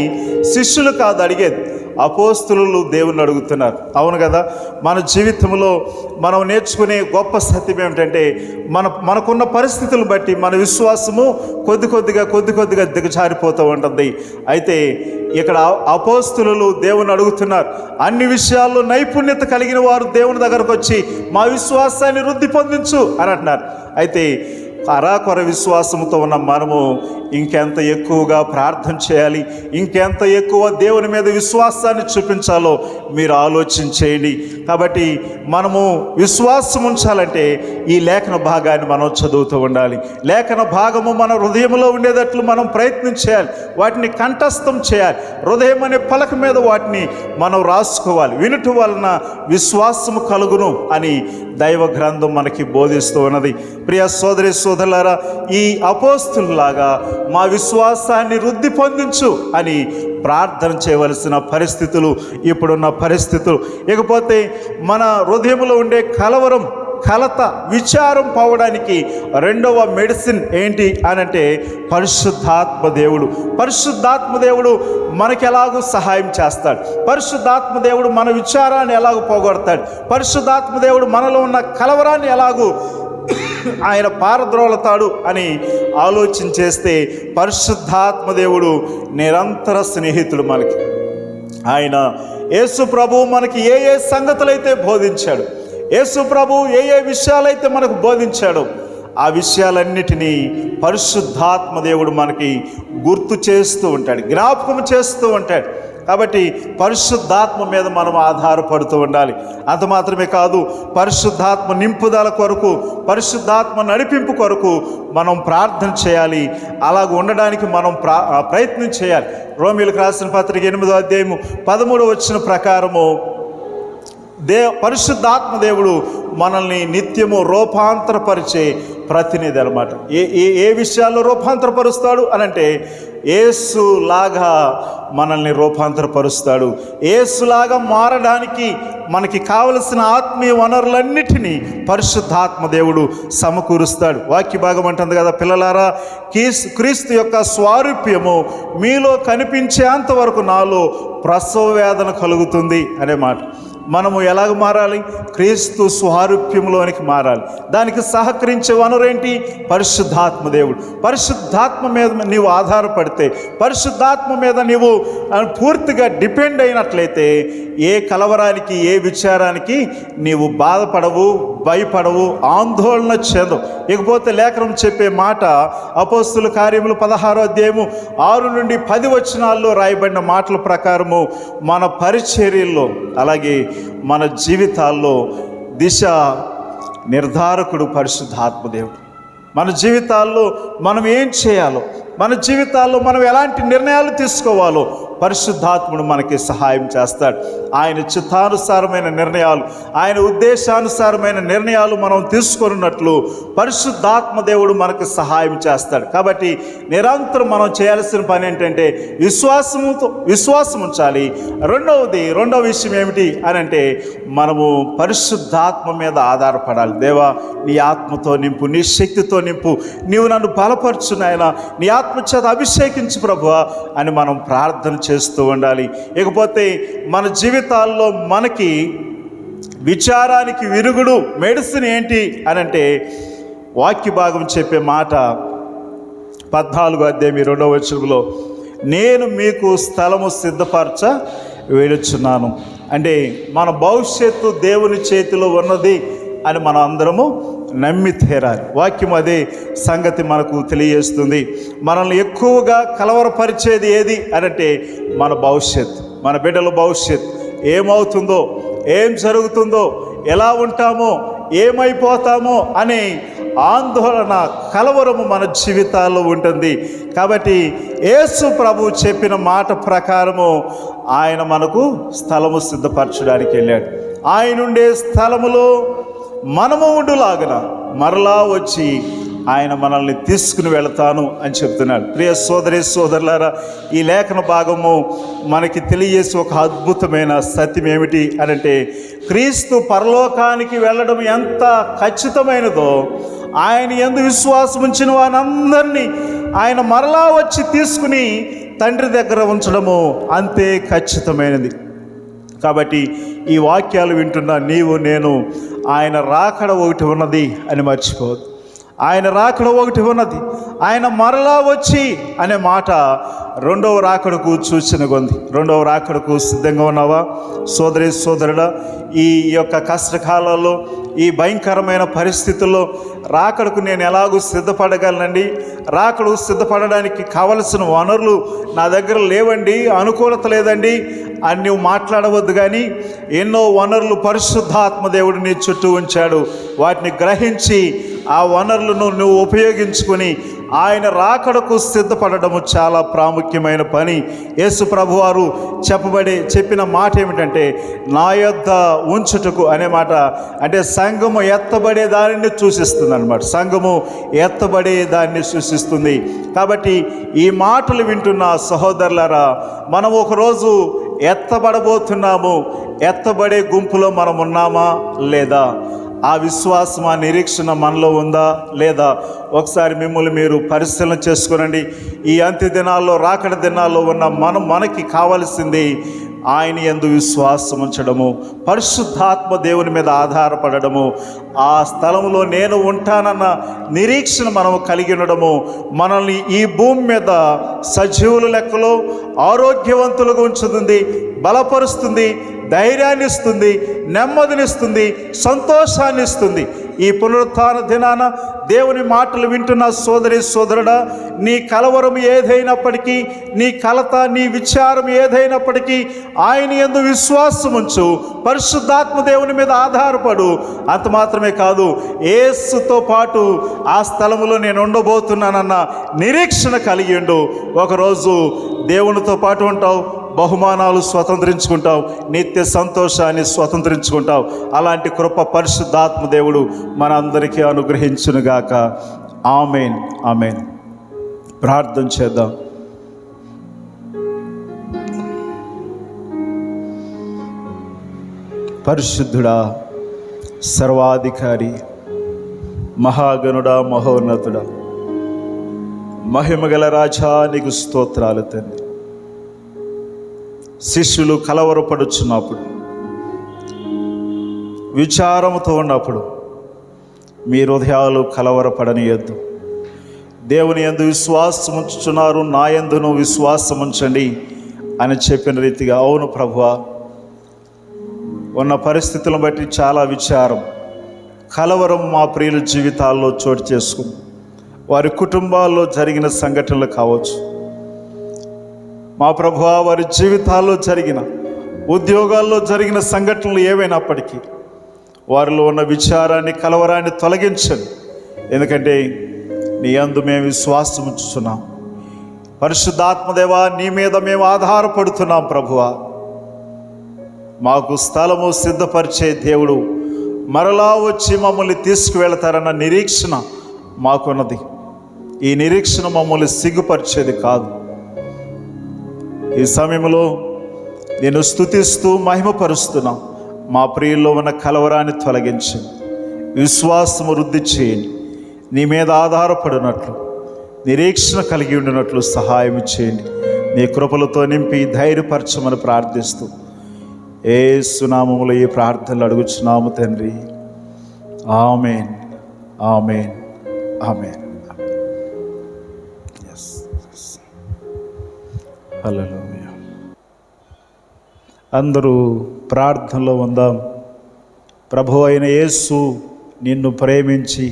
శిష్యులు కాదు అడిగేది, అపోస్తులు దేవుని అడుగుతున్నారు. అవును కదా, మన జీవితంలో మనం నేర్చుకునే గొప్ప సత్యం ఏమిటంటే, మనకున్న పరిస్థితులను బట్టి మన విశ్వాసము కొద్ది కొద్దిగా దిగజారిపోతూ ఉంటుంది. అయితే ఇక్కడ అపోస్తులు దేవుని అడుగుతున్నారు. అన్ని విషయాల్లో నైపుణ్యత కలిగిన వారు దేవుని దగ్గరకు వచ్చి మా విశ్వాసాన్ని వృద్ధి పొందించు అని అంటున్నారు. అయితే అరాకొర విశ్వాసంతో ఉన్న మనము ఇంకెంత ఎక్కువగా ప్రార్థన చేయాలి, ఇంకెంత ఎక్కువ దేవుని మీద విశ్వాసాన్ని చూపించాలో మీరు ఆలోచన చేయండి. కాబట్టి మనము విశ్వాసం ఉంచాలంటే ఈ లేఖన భాగాన్ని మనం చదువుతూ ఉండాలి. లేఖన భాగము మన హృదయంలో ఉండేటట్లు మనం ప్రయత్నం చేయాలి, వాటిని కంఠస్థం చేయాలి. హృదయం అనే పలక మీద వాటిని మనం రాసుకోవాలి. వినుట వలన విశ్వాసము కలుగును అని దైవ గ్రంథం మనకి బోధిస్తూ ఉన్నది. ప్రియ సోదరి సోదరులారా, ఈ అపోస్తుల్లాగా మా విశ్వాసాన్ని వృద్ధి పొందించు అని ప్రార్థన చేయవలసిన పరిస్థితులు ఇప్పుడున్న పరిస్థితులు. ఇకపోతే మన హృదయంలో ఉండే కలత, విచారం పోవడానికి రెండవ మెడిసిన్ ఏంటి అనంటే పరిశుద్ధాత్మ దేవుడు. పరిశుద్ధాత్మ దేవుడు మనకి ఎలాగూ సహాయం చేస్తాడు. పరిశుద్ధాత్మ దేవుడు మన విచారాన్ని ఎలాగూ పోగొడతాడు. పరిశుద్ధాత్మ దేవుడు మనలో ఉన్న కలవరాన్ని ఎలాగూ ఆయన పారద్రోలతాడు అని ఆలోచన చేస్తే పరిశుద్ధాత్మ దేవుడు నిరంతర స్నేహితుడు మనకి. ఆయన యేసు ప్రభువు మనకి ఏ సంగతులైతే బోధించాడు, యేసు ప్రభు ఏ విషయాలైతే మనకు బోధించాడో ఆ విషయాలన్నిటినీ పరిశుద్ధాత్మ దేవుడు మనకి గుర్తు చేస్తూ ఉంటాడు, జ్ఞాపకం చేస్తూ ఉంటాడు. కాబట్టి పరిశుద్ధాత్మ మీద మనం ఆధారపడుతూ ఉండాలి. అంత మాత్రమే కాదు, పరిశుద్ధాత్మ నింపుదల కొరకు, పరిశుద్ధాత్మ నడిపింపు కొరకు మనం ప్రార్థన చేయాలి. అలాగ ఉండడానికి మనం ప్రయత్నం చేయాలి. రోమీయులకు రాసిన పత్రిక 8వ అధ్యాయము 13వ వచనం ప్రకారము పరిశుద్ధాత్మ దేవుడు మనల్ని నిత్యము రూపాంతరపరిచే ప్రతినిధి అన్నమాట. ఏ విషయాల్లో రూపాంతరపరుస్తాడు అనంటే యేసులాగా మనల్ని రూపాంతరపరుస్తాడు. యేసులాగా మారడానికి మనకి కావలసిన ఆత్మీయ వనరులన్నిటినీ పరిశుద్ధాత్మ దేవుడు సమకూరుస్తాడు. వాక్య భాగం అంటుంది కదా, పిల్లలారా, క్రీస్తు యొక్క స్వారూప్యము మీలో కనిపించేంత వరకు నాలో ప్రసవ వేదన కలుగుతుంది అనే మాట. మనము ఎలాగ మారాలి? క్రీస్తు స్వారూప్యంలోనికి మారాలి. దానికి సహకరించే వనరేంటి? పరిశుద్ధాత్మ దేవుడు. పరిశుద్ధాత్మ మీద నీవు ఆధారపడితే, పరిశుద్ధాత్మ మీద నీవు పూర్తిగా డిపెండ్ అయినట్లయితే ఏ కలవరానికి, ఏ విచారానికి నీవు బాధపడవు, భయపడవు, ఆందోళన చెందవు. ఇకపోతే లేఖనం చెప్పే మాట అపోస్తుల కార్యములు 16వ అధ్యాయము 6 నుండి 10 వచనాల్లో రాయబడిన మాటల ప్రకారము మన పరిచర్యల్లో అలాగే మన జీవితాల్లో దిశ నిర్ధారకుడు పరిశుద్ధాత్మ దేవుడు. మన జీవితాల్లో మనం ఏం చేయాలో, మన జీవితాల్లో మనం ఎలాంటి నిర్ణయాలు తీసుకోవాలో పరిశుద్ధాత్ముడు మనకి సహాయం చేస్తాడు. ఆయన చిత్తానుసారమైన నిర్ణయాలు, ఆయన ఉద్దేశానుసారమైన నిర్ణయాలు మనం తీసుకున్నట్లు పరిశుద్ధాత్మ దేవుడు మనకి సహాయం చేస్తాడు. కాబట్టి నిరంతరం మనం చేయాల్సిన పని ఏంటంటే విశ్వాసం ఉంచాలి. రెండవ విషయం ఏమిటి అని అంటే మనము పరిశుద్ధాత్మ మీద ఆధారపడాలి. దేవా, నీ ఆత్మతో నింపు, నీ శక్తితో నింపు, నీవు నన్ను బలపరచు నాయనా, నీ ఆత్మ చేత అభిషేకించు ప్రభువా అని మనం ప్రార్థన చేస్తూ ఉండాలి. ఇకపోతే మన జీవితాల్లో మనకి విచారానికి విరుగుడు మెడిసిన్ ఏంటి అని అంటే వాక్య భాగం చెప్పే మాట 14వ అధ్యాయం 2వ వచనంలో, నేను మీకు స్థలము సిద్ధపరచ వేడుచున్నాను. అంటే మన భవిష్యత్తు దేవుని చేతిలో ఉన్నది అని మనం అందరము నమ్మి తీరాలి. వాక్యం అదే సంగతి మనకు తెలియజేస్తుంది. మనల్ని ఎక్కువగా కలవరపరిచేది ఏది అనంటే మన భవిష్యత్తు, మన బిడ్డల భవిష్యత్తు. ఏమవుతుందో, ఏం జరుగుతుందో, ఎలా ఉంటామో, ఏమైపోతామో అనే ఆందోళన, కలవరము మన జీవితాల్లో ఉంటుంది. కాబట్టి యేసు ప్రభు చెప్పిన మాట ప్రకారము ఆయన మనకు స్థలము సిద్ధపరచడానికి వెళ్ళాడు. ఆయన ఉండే స్థలములో మనము ఉండులాగన మరలా వచ్చి ఆయన మనల్ని తీసుకుని వెళతాను అని చెప్తున్నాడు. ప్రియ సోదరి సోదరులారా, ఈ లేఖన భాగము మనకి తెలియజేసి ఒక అద్భుతమైన సత్యం ఏమిటి అనంటే క్రీస్తు పరలోకానికి వెళ్ళడం ఎంత ఖచ్చితమైనదో, ఆయన యందు విశ్వాసం ఉంచిన వారందరినీ ఆయన మరలా వచ్చి తీసుకుని తండ్రి దగ్గర ఉంచడము అంతే ఖచ్చితమైనది. కాబట్టి ఈ వాక్యాలు వింటున్న నీవు నేను ఆయన రాకడ ఒకటి ఉన్నది అని మర్చిపోవద్దు. ఆయన రాకడ ఒకటి ఉన్నది. ఆయన మరలా వచ్చి అనే మాట రెండవ రాకడకు సూచన ఉంది. రెండవ రాకడకు సిద్ధంగా ఉన్నావా సోదరి సోదరుడా? ఈ యొక్క కష్టకాలాల్లో, ఈ భయంకరమైన పరిస్థితుల్లో రాకడకు నేను ఎలాగూ సిద్ధపడగలనండి? రాకడకు సిద్ధపడడానికి కావలసిన వనరులు నా దగ్గర లేవండి, అనుకూలత లేదండి అని నువ్వు మాట్లాడవద్దు. కానీ ఎన్నో వనరులు పరిశుద్ధాత్మ దేవుడు నీ చుట్టూ ఉంచాడు. వాటిని గ్రహించి ఆ వనరులను నువ్వు ఉపయోగించుకొని ఆయన రాకడకు సిద్ధపడడము చాలా ప్రాముఖ్యమైన పని. యేసు ప్రభువారు చెప్పిన మాట ఏమిటంటే, నా యొద్ద ఉంచుటకు అనే మాట. అంటే సంఘము ఎత్తబడే దానిని సూచిస్తుంది అన్నమాట. సంఘము ఎత్తబడే దాన్ని సూచిస్తుంది. కాబట్టి ఈ మాటలు వింటున్న సహోదరులారా, మనం ఒకరోజు ఎత్తబడబోతున్నాము. ఎత్తబడే గుంపులో మనం ఉన్నామా లేదా? ఆ విశ్వాసం, ఆ నిరీక్షణ మనలో ఉందా లేదా? ఒకసారి మిమ్మల్ని మీరు పరిశీలన చేసుకోనండి. ఈ అంత్య దినాల్లో, రాకడ దినాల్లో ఉన్న మనకి కావలసింది ఆయన యందు విశ్వాసం ఉంచడము, పరిశుద్ధాత్మ దేవుని మీద ఆధారపడము, ఆ స్థలంలో నేను ఉంటానన్న నిరీక్షణ మనము కలిగి ఉండడము మనల్ని ఈ భూమి మీద సజీవుల లెక్కలో ఆరోగ్యవంతులుగా ఉంచుతుంది, బలపరుస్తుంది, ధైర్యాన్ని ఇస్తుంది, నెమ్మదినిస్తుంది, సంతోషాన్ని ఇస్తుంది. ఈ పునరుత్థాన దినాన దేవుని మాటలు వింటున్న సోదరి సోదరుడా, నీ కలవరం ఏదైనప్పటికీ, నీ కలత, నీ విచారం ఏదైనప్పటికీ ఆయన యందు విశ్వాసం ఉంచు, పరిశుద్ధాత్మ దేవుని మీద ఆధారపడు. అంత మాత్రమే కాదు, యేసుతో పాటు ఆ స్థలములో నేను ఉండబోతున్నానన్న నిరీక్షణ కలిగి ఉండు. ఒకరోజు దేవునితో పాటు ఉంటావు, బహుమానాలు స్వతంత్రించుకుంటావు, నిత్య సంతోషాన్ని స్వతంత్రించుకుంటావు. అలాంటి కృప పరిశుద్ధాత్మ దేవుడు మనందరికీ అనుగ్రహించునుగాక. ఆమేన్, ఆమేన్. ప్రార్థన చేద్దాం. పరిశుద్ధుడా, సర్వాధికారి, మహాగణుడా, మహోన్నతుడా, మహిమగల రాజా, నీకు స్తోత్రాలు తండ్రి. శిష్యులు కలవరపడుచున్నప్పుడు, విచారముతో ఉన్నప్పుడు మీ హృదయాలు కలవరపడనీయద్దు. దేవుని యందు విశ్వాసం ఉంచుచున్నారు, నా యందును విశ్వాసం ఉంచండి అని చెప్పిన రీతిగా, అవును ప్రభువా, ఉన్న పరిస్థితులను బట్టి చాలా విచారం, కలవరం మా ప్రియుల జీవితాల్లో చోటు చేసుకుంది. వారి కుటుంబాల్లో జరిగిన సంఘటనలు కావచ్చు, మా ప్రభువా, వారి జీవితాల్లో జరిగిన, ఉద్యోగాల్లో జరిగిన సంఘటనలు ఏవైనప్పటికీ వారిలో ఉన్న విచారాన్ని, కలవరాన్ని తొలగించండి. ఎందుకంటే నీ యందు మేము విశ్వాసం ఉంచుతున్నాం. పరిశుద్ధాత్మదేవా, నీ మీద మేము ఆధారపడుతున్నాం. ప్రభువా, మాకు స్థలము సిద్ధపరిచే దేవుడు, మరలా వచ్చి మమ్మల్ని తీసుకువెళతారన్న నిరీక్షణ మాకున్నది. ఈ నిరీక్షణ మమ్మల్ని సిగ్గుపరిచేది కాదు. ఈ సమయంలో నేను స్తుతిస్తూ మహిమపరుస్తున్నాం. మా ప్రియుల్లో ఉన్న కలవరాన్ని తొలగించి విశ్వాసము వృద్ధి చేయండి. నీ మీద ఆధారపడినట్లు, నిరీక్షణ కలిగి ఉండినట్లు సహాయం చేయండి. నీ కృపలతో నింపి ధైర్యపరచమని ప్రార్థిస్తూ యేసు నామములో ఈ ప్రార్థనలు అడుగుచున్నాము తండ్రి. ఆమేన్, ఆమేన్, ఆమేన్. హల్లెలూయా. అందరూ ప్రార్థనలో ఉందాం. ప్రభు అయిన యేసు నిన్ను ప్రేమించి,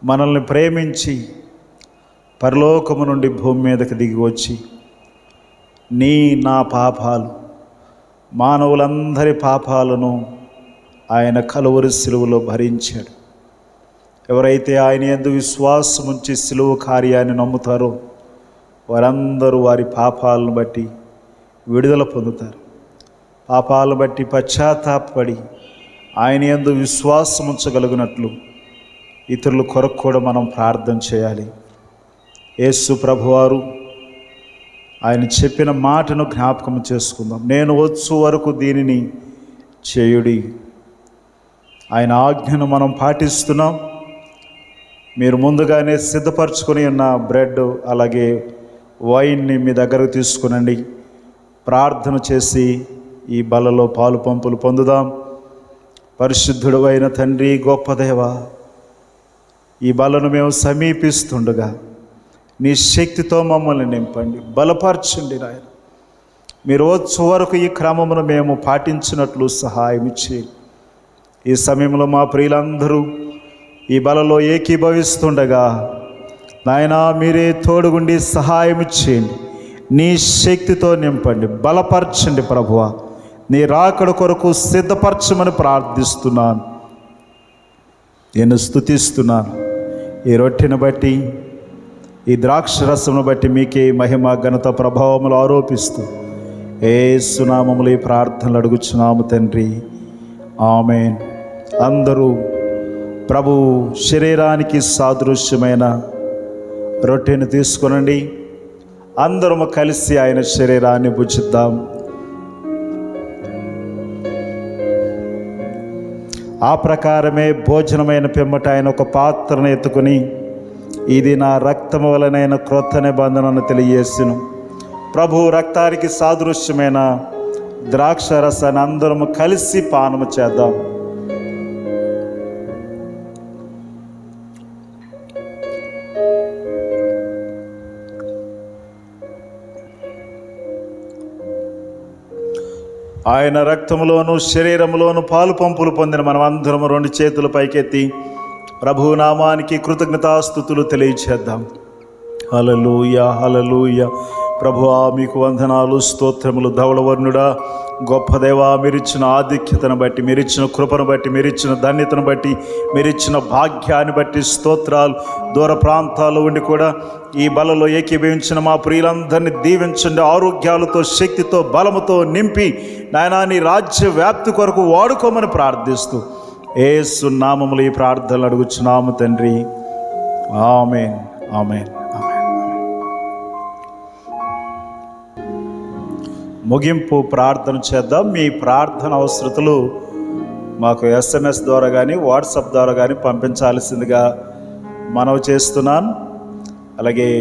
మనల్ని ప్రేమించి పరలోకము నుండి భూమి మీదకి దిగి వచ్చి నా పాపాలు, మానవులందరి పాపాలను ఆయన కలువరి సిలువలో భరించాడు. ఎవరైతే ఆయన యందు విశ్వాసం ఉంచి సిలువ కార్యాన్ని నమ్ముతారో వారందరూ వారి పాపాలను బట్టి విడుదల పొందుతారు. పాపాలను బట్టి పశ్చాత్తాపడి ఆయన యందు విశ్వాసం ఉంచగలిగినట్లు ఇతరుల కొరకు కూడా మనం ప్రార్థన చేయాలి. యేసు ప్రభువారు ఆయన చెప్పిన మాటను జ్ఞాపకం చేసుకుందాం. నేను వచ్చు వరకు దీనిని చేయుడి. ఆయన ఆజ్ఞను మనం పాటిస్తున్నాం. మీరు ముందుగానే సిద్ధపరచుకొని ఉన్న బ్రెడ్ అలాగే వైన్ని మీ దగ్గరకు తీసుకునండి. ప్రార్థన చేసి ఈ బలలో పాలు పంపులు పొందుదాం. పరిశుద్ధుడు అయిన తండ్రి, గొప్ప దేవా, ఈ బలను మేము సమీపిస్తుండగా నీ శక్తితో మమ్మల్ని నింపండి, బలపరచండి నాయన. మీరు వచ్చు వరకు ఈ క్రమమును మేము పాటించినట్లు సహాయం చేయండి. ఈ సమయంలో మా ప్రియులందరూ ఈ బలలో ఏకీభవిస్తుండగా నాయనా మీరే తోడుగుండి సహాయం చేయండి. నీ శక్తితో నింపండి, బలపరచండి ప్రభువా. నీ రాకడ కొరకు సిద్ధపరచమని ప్రార్థిస్తున్నాను. నేను స్తుతిస్తున్నాను. ఈ రొట్టెను బట్టి ఈ ద్రాక్ష రసమును బట్టి మీకే మహిమ ఘనత ప్రభావములు ఆరోపిస్తూ యేసు నామములో ఈ ప్రార్థనలు అడుగుచున్నాము తండ్రి, ఆమేన్. అందరూ ప్రభు శరీరానికి సాదృశ్యమైన రొట్టెను తీసుకొనండి. అందరము కలిసి ఆయన శరీరాన్ని భుజిద్దాం. ఆ ప్రకారమే భోజనమైన పిమ్మట ఆయన ఒక పాత్రను ఎత్తుకుని, ఇది నా రక్తము వలనైన క్రొత్త నిబంధనను తెలియజేసును. ప్రభు రక్తానికి సాదృశ్యమైన ద్రాక్ష రసాన్ని అందరము కలిసి పానము చేద్దాం. ఆయన రక్తములోను శరీరములోను పాలు పంపులు పొందిన మనం అందరము 2 చేతులు పైకెత్తి ప్రభు నామానికి కృతజ్ఞతాస్తుతులు తెలియచేద్దాం. హల్లెలూయా, హల్లెలూయా. ప్రభువా మీకు వందనాలు, స్తోత్రములు. ధవళవర్ణుడా, గొప్ప దేవా, మీరిచ్చిన ఆధిక్యతను బట్టి, మీరిచ్చిన కృపను బట్టి, మీరిచ్చిన ధన్యతను బట్టి, మీరిచ్చిన భాగ్యాన్ని బట్టి స్తోత్రాలు. దూర ప్రాంతాల్లో ఉండి కూడా ఈ బలలో ఏకీభవించిన మా ప్రియులందరినీ దీవించండి. ఆరోగ్యాలతో, శక్తితో, బలముతో నింపి నాయనా నీ రాజ్య వ్యాప్తి కొరకు వాడుకోమని ప్రార్థిస్తూ యేసు నామములో ఈ ప్రార్థనలు అడుగుచున్నాము తండ్రి, ఆమేన్, ఆమేన్, ఆమేన్. ముగింపు ప్రార్థన చేద్దాం. మీ ప్రార్థన అవసరతలు మాకు SMS ద్వారా కానీ వాట్సాప్ ద్వారా కానీ పంపించాల్సిందిగా మనవి చేస్తున్నాను. అలాగే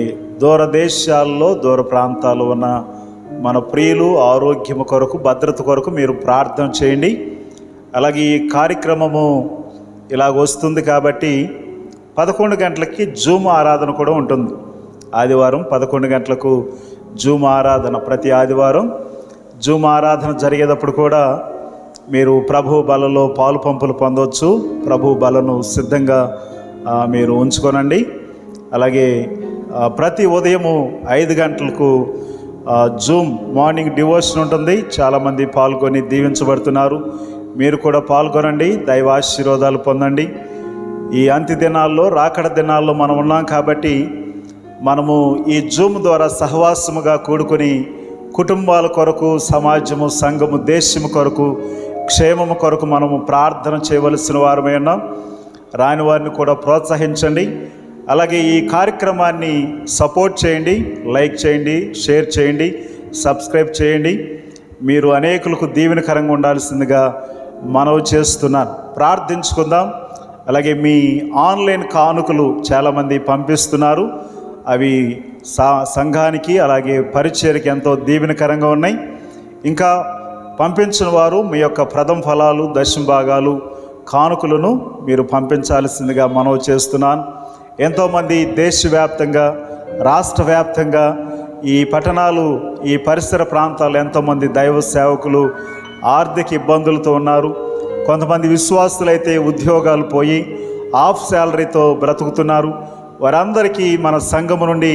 దూరదేశాల్లో, దూర ప్రాంతాల్లో ఉన్న మన ప్రియులు ఆరోగ్యం కొరకు, భద్రత కొరకు మీరు ప్రార్థన చేయండి. అలాగే ఈ కార్యక్రమము ఇలాగ వస్తుంది కాబట్టి 11 గంటలకి జూమ్ ఆరాధన కూడా ఉంటుంది. ఆదివారం 11 గంటలకు జూమ్ ఆరాధన. ప్రతి ఆదివారం జూమ్ ఆరాధన జరిగేటప్పుడు కూడా మీరు ప్రభు బలలో పాలు పంపులు పొందవచ్చు. ప్రభు బలను సిద్ధంగా మీరు ఉంచుకోనండి. అలాగే ప్రతి ఉదయము 5 గంటలకు జూమ్ మార్నింగ్ డివోషన్ ఉంటుంది. చాలామంది పాల్గొని దీవించబడుతున్నారు. మీరు కూడా పాల్గొనండి, దైవాశీర్వాదాలు పొందండి. ఈ అంత్య దినాల్లో, రాకడ దినాల్లో మనం ఉన్నాం కాబట్టి మనము ఈ జూమ్ ద్వారా సహవాసముగా కూడుకొని కుటుంబాల కొరకు, సమాజము, సంఘము, దేశము కొరకు, క్షేమము కొరకు మనము ప్రార్థన చేయవలసిన వారమే ఉన్నాం. రాని వారిని కూడా ప్రోత్సహించండి. అలాగే ఈ కార్యక్రమాన్ని సపోర్ట్ చేయండి, లైక్ చేయండి, షేర్ చేయండి, సబ్స్క్రైబ్ చేయండి. మీరు అనేకులకు దీవెనకరంగా ఉండాల్సిందిగా మనవి చేస్తున్నాను. ప్రార్థించుకుందాం. అలాగే మీ ఆన్లైన్ కానుకలు చాలామంది పంపిస్తున్నారు. అవి సంఘానికి అలాగే పరిచర్యకి ఎంతో దీవెనకరంగా ఉన్నాయి. ఇంకా పంపించిన వారు మీ యొక్క ప్రథమ ఫలాలు, దశమ భాగాలు, కానుకలను మీరు పంపించాల్సిందిగా మనవి చేస్తున్నాను. ఎంతోమంది దేశవ్యాప్తంగా, రాష్ట్ర వ్యాప్తంగా, ఈ పట్టణాలు, ఈ పరిసర ప్రాంతాలు ఎంతోమంది దైవ సేవకులు ఆర్థిక ఇబ్బందులతో ఉన్నారు. కొంతమంది విశ్వాసులైతే ఉద్యోగాలు పోయి హాఫ్ శాలరీతో బ్రతుకుతున్నారు. వారందరికీ మన సంఘము నుండి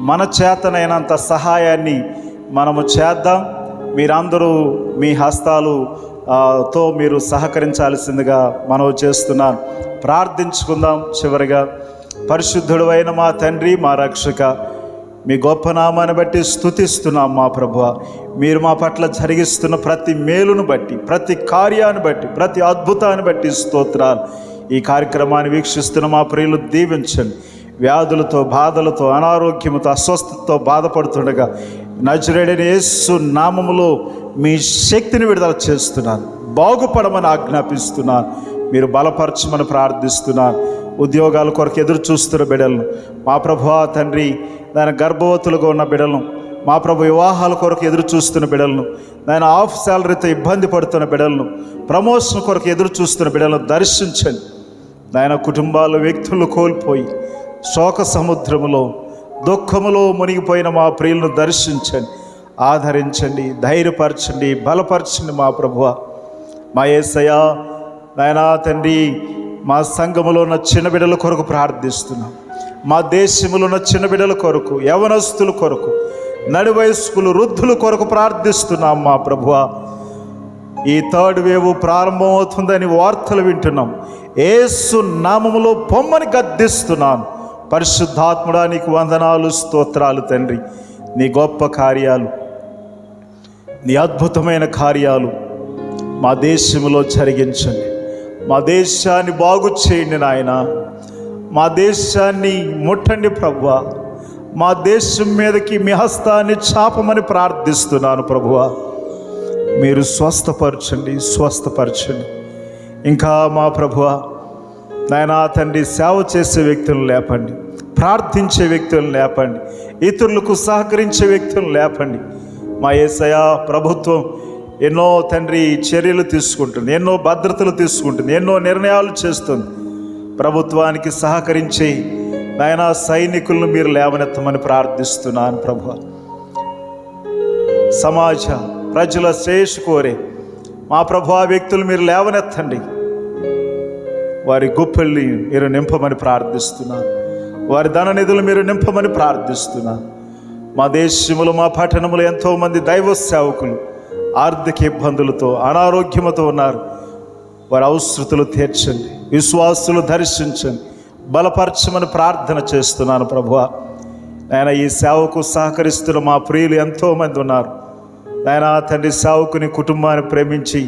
మన చేతనైనంత సహాయాన్ని మనము చేద్దాం. మీరందరూ మీ హస్తాలు తో మీరు సహకరించాల్సిందిగా మనవి చేస్తున్నాను. ప్రార్థించుకుందాం. చివరిగా, పరిశుద్ధుడు అయిన మా తండ్రి, మా రక్షక, మీ గొప్ప నామాన్ని బట్టి స్తుతిస్తున్నాం మా ప్రభువా. మీరు మా పట్ల జరిగిస్తున్న ప్రతి మేలును బట్టి, ప్రతి కార్యాన్ని బట్టి, ప్రతి అద్భుతాన్ని బట్టి స్తోత్రాలు. ఈ కార్యక్రమాన్ని వీక్షిస్తున్న మా ప్రియులు దీవించండి. వ్యాధులతో, బాధలతో, అనారోగ్యముతో, అస్వస్థతతో బాధపడుతుండగా నజరేయుడైన యేసు నామములో మీ శక్తిని విడుదల చేస్తున్నాను. బాగుపడమని ఆజ్ఞాపిస్తున్నాను. మీరు బలపరచమని ప్రార్థిస్తున్నాను. ఉద్యోగాల కొరకు ఎదురు చూస్తున్న బిడ్డలను మా ప్రభువా తండ్రి, దాని గర్భవతులుగా ఉన్న బిడ్డలను మా ప్రభు, వివాహాల కొరకు ఎదురు చూస్తున్న బిడ్డలను, దాని హాఫ్ శాలరీతో ఇబ్బంది పడుతున్న బిడ్డలను, ప్రమోషన్ కొరకు ఎదురు చూస్తున్న బిడ్డలను దర్శించండి. ఆయన కుటుంబాల వ్యక్తులను కోల్పోయి శోక సముద్రములో, దుఃఖములో మునిగిపోయిన మా ప్రియులను దర్శించండి, ఆదరించండి, ధైర్యపరచండి, బలపరచండి మా ప్రభువా. మా యేసయ్యా, నాయనా తండ్రి, మా సంఘములో ఉన్న చిన్న బిడ్డల కొరకు ప్రార్థిస్తున్నాం. మా దేశంలో ఉన్న చిన్న బిడ్డల కొరకు, యవనస్తుల కొరకు, నడివయస్కులు, వృద్ధుల కొరకు ప్రార్థిస్తున్నాం మా ప్రభువా. ఈ థర్డ్ వేవ్ ప్రారంభమవుతుందని వార్తలు వింటున్నాం. యేసు నామములో పొమ్మని గద్దిస్తున్నాను. పరిశుద్ధాత్ముడా, నీకు వందనాలు, స్తోత్రాలు తండ్రి. నీ గొప్ప కార్యాలు, నీ అద్భుతమైన కార్యాలు మా దేశంలో జరిగించండి. మా దేశాన్ని బాగు చేయండి నాయన. మా దేశాన్ని ముట్టండి ప్రభువా. మా దేశం మీదకి మీ హస్తాన్ని చాపమని ప్రార్థిస్తున్నాను ప్రభువా. మీరు స్వస్థపరచండి, స్వస్థపరచండి. ఇంకా మా ప్రభువా నాయనా తండ్రి, సేవ చేసే వ్యక్తులను లేపండి, ప్రార్థించే వ్యక్తులను లేపండి, ఇతరులకు సహకరించే వ్యక్తులను లేపండి. మా యేసయ్య ప్రభుత్వం ఎన్నో తండ్రి చర్యలు తీసుకుంటుంది, ఎన్నో భద్రతలు తీసుకుంటుంది, ఎన్నో నిర్ణయాలు చేస్తుంది. ప్రభుత్వానికి సహకరించే నాయనా సైనికులను మీరు లేవనెత్తమని ప్రార్థిస్తున్నాను ప్రభువా. సమాజ ప్రజల శ్రేయస్సు కోరే మా ప్రభువా వ్యక్తులు మీరు లేవనెత్తండి. వారి గుప్పెల్ని మీరు నింపమని ప్రార్థిస్తున్నాను. వారి ధన నిధులు మీరు నింపమని ప్రార్థిస్తున్నాను. మా దేశంలో, మా పట్టణంలో ఎంతోమంది దైవ సేవకులు ఆర్థిక ఇబ్బందులతో, అనారోగ్యంతో ఉన్నారు. వారి అవసరతలు తీర్చండి, విశ్వాసులు దర్శించండి, బలపరచమని ప్రార్థన చేస్తున్నాను ప్రభువా. ఆయన ఈ సేవకు సహకరిస్తున్న మా ప్రియులు ఎంతోమంది ఉన్నారు. ఆయన తండ్రి సేవకుని కుటుంబాన్ని ప్రేమించి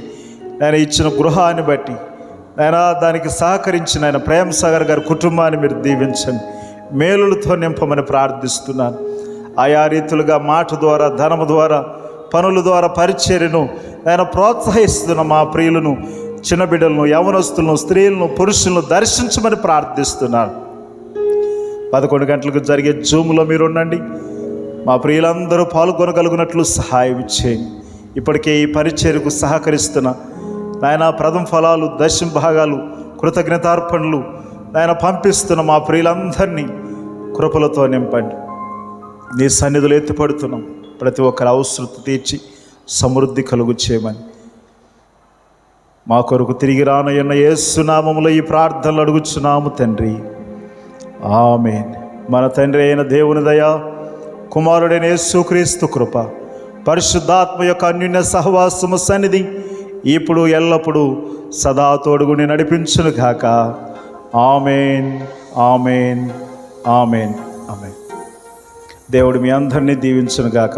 ఆయన ఇచ్చిన గృహాన్ని బట్టి ఆయన దానికి సహకరించిన ఆయన ప్రేమ్ సాగర్ గారి కుటుంబాన్ని మీరు దీవించండి, మేలులతో నింపమని ప్రార్థిస్తున్నాను. ఆయా రీతులుగా మాట ద్వారా, ధనము ద్వారా, పనుల ద్వారా పరిచర్యను ఆయన ప్రోత్సహిస్తున్న మా ప్రియులను, చిన్న బిడ్డలను, యవనస్తులను, స్త్రీలను, పురుషులను దర్శించమని ప్రార్థిస్తున్నాను. 11 గంటలకు జరిగే జూమ్లో మీరు ఉండండి. మా ప్రియులందరూ పాల్గొనగలుగునట్లు సహాయం చేయండి. ఇప్పటికే ఈ పరిచర్యకు సహకరిస్తున్న నాయన ప్రథమ ఫలాలు, దశమ భాగాలు, కృతజ్ఞతార్పణలు నాయన పంపిస్తున్న మా ప్రియులందరినీ కృపలతో నింపండి. నీ సన్నిధులు ఎత్తిపడుతున్నాం. ప్రతి ఒక్కరి అవసరత తీర్చి సమృద్ధి కలుగు చేయమని మా కొరకు తిరిగి రానయ్యున్న యేసు నామములో ఈ ప్రార్థనలు అడుగుచున్నాము తండ్రి, ఆమేన్. మన తండ్రి అయిన దేవుని దయ, కుమారుడైన యేసుక్రీస్తు కృప, పరిశుద్ధాత్మ యొక్క అన్యోన్య సహవాసము సన్నిధి ఇప్పుడు ఎల్లప్పుడూ సదా తోడుగుని నడిపించును గాక. ఆమేన్, ఆమేన్, ఆమేన్, ఆమేన్. దేవుడు మీ అందరినీ దీవించును గాక.